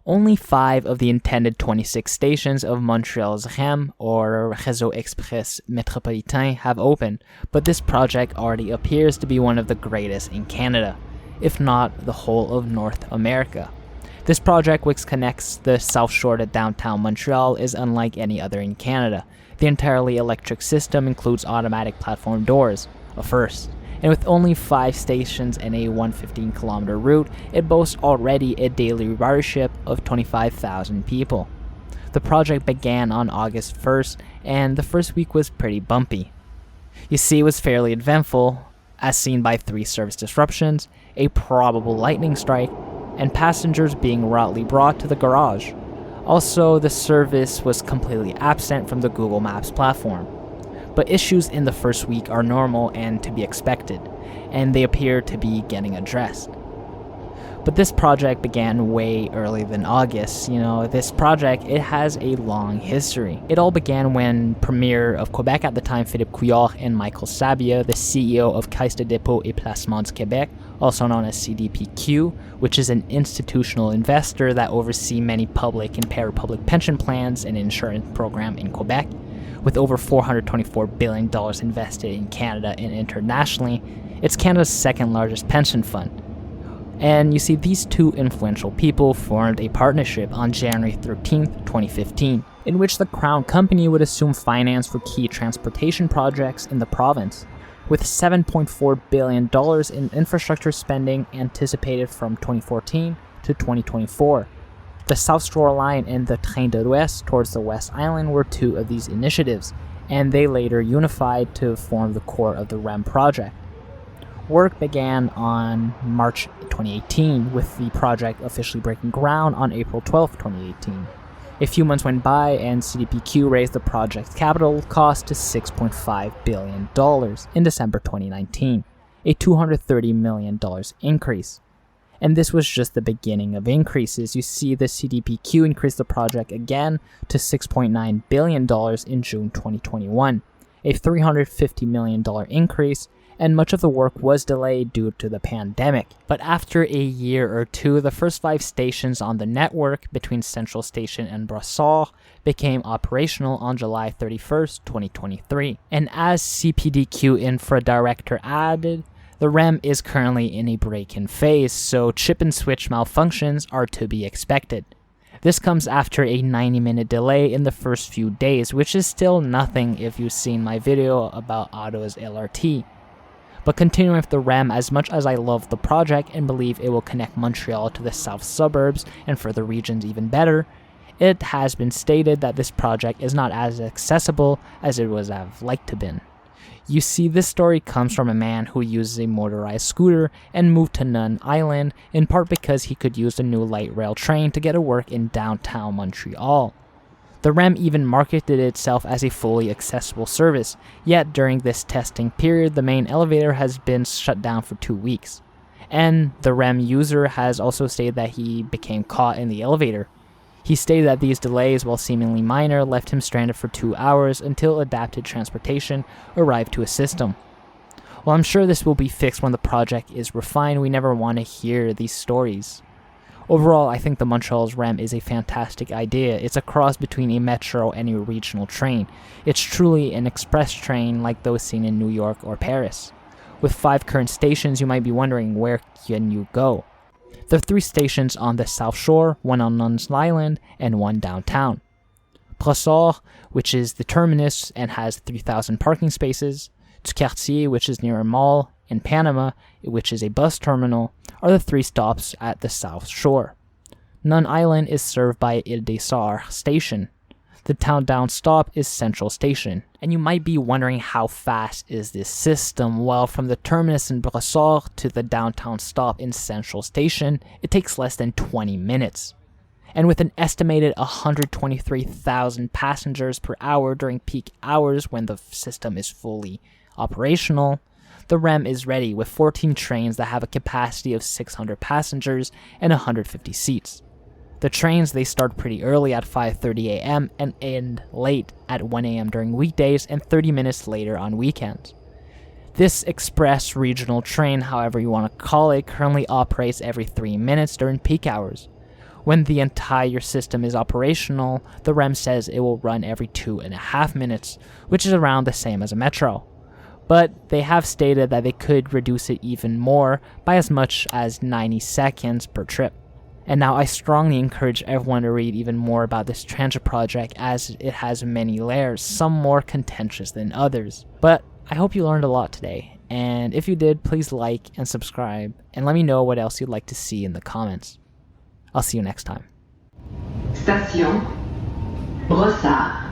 Only 5 of the intended 26 stations of Montreal's REM, or Réseau Express Metropolitan, have opened, but this project already appears to be one of the greatest in Canada, if not the whole of North America. This project, which connects the South Shore to downtown Montreal, is unlike any other in Canada. The entirely electric system includes automatic platform doors, a first. And with only 5 stations and a 115-kilometer route, it boasts already a daily ridership of 25,000 people. The project began on August 1st, and the first week was pretty bumpy. You see, it was fairly eventful, as seen by 3 service disruptions, a probable lightning strike, and passengers being roughly brought to the garage. Also, the service was completely absent from the Google Maps platform. But issues in the first week are normal and to be expected, and they appear to be getting addressed. But this project began way earlier than August. This project, it has a long history. It all began when Premier of Quebec at the time, Philippe Couillard, and Michael Sabia, the CEO of Caisse de dépôt et placement du Québec, also known as CDPQ, which is an institutional investor that oversees many public and parapublic pension plans and insurance programs in Quebec. With over $424 billion invested in Canada and internationally, it's Canada's second largest pension fund. And you see, these 2 influential people formed a partnership on January 13, 2015, in which the Crown Company would assume finance for key transportation projects in the province, with $7.4 billion in infrastructure spending anticipated from 2014 to 2024. The South Shore Line and the Train de l'Ouest towards the West Island were 2 of these initiatives, and they later unified to form the core of the REM project. Work began on March 2018, with the project officially breaking ground on April 12, 2018. A few months went by, and CDPQ raised the project's capital cost to $6.5 billion in December 2019, a $230 million increase. And this was just the beginning of increases. You see, the CDPQ increased the project again to $6.9 billion in June 2021, a $350 million increase, and much of the work was delayed due to the pandemic. But after a year or 2, the first 5 stations on the network between Central Station and Reseau became operational on July 31st, 2023. And as CPDQ Infra Director added, the REM is currently in a break-in phase, so chip and switch malfunctions are to be expected. This comes after a 90-minute delay in the first few days, which is still nothing if you've seen my video about Ottawa's LRT. But continuing with the REM, as much as I love the project and believe it will connect Montreal to the south suburbs and further regions even better, it has been stated that this project is not as accessible as it would have liked to been. You see, this story comes from a man who uses a motorized scooter and moved to Nun Island, in part because he could use the new light rail train to get to work in downtown Montreal. The REM even marketed itself as a fully accessible service, yet during this testing period, the main elevator has been shut down for 2 weeks. And the REM user has also stated that he became caught in the elevator. He stated that these delays, while seemingly minor, left him stranded for 2 hours until adapted transportation arrived to assist him. While I'm sure this will be fixed when the project is refined, we never want to hear these stories. Overall, I think the Montreal's REM is a fantastic idea. It's a cross between a metro and a regional train. It's truly an express train like those seen in New York or Paris. With 5 current stations, you might be wondering, where can you go? There are 3 stations on the South Shore, 1 on Nuns Island, and 1 downtown. Reseau, which is the terminus and has 3,000 parking spaces, du Quartier, which is near a mall, and Panama, which is a bus terminal, are the 3 stops at the South Shore. Nun Island is served by Ile des Sœurs station. The town down stop is Central Station. And you might be wondering, how fast is this system? Well, from the terminus in Reseau to the downtown stop in Central Station, it takes less than 20 minutes. And with an estimated 123,000 passengers per hour during peak hours when the system is fully operational, the REM is ready with 14 trains that have a capacity of 600 passengers and 150 seats. The trains, they start pretty early at 5:30 a.m. and end late at 1 a.m. during weekdays and 30 minutes later on weekends. This express regional train, however you want to call it, currently operates every 3 minutes during peak hours. When the entire system is operational, the REM says it will run every 2.5 minutes, which is around the same as a metro. But they have stated that they could reduce it even more by as much as 90 seconds per trip. And now I strongly encourage everyone to read even more about this transit project, as it has many layers, some more contentious than others. But I hope you learned a lot today, and if you did, please like and subscribe, and let me know what else you'd like to see in the comments. I'll see you next time. Station Reseau.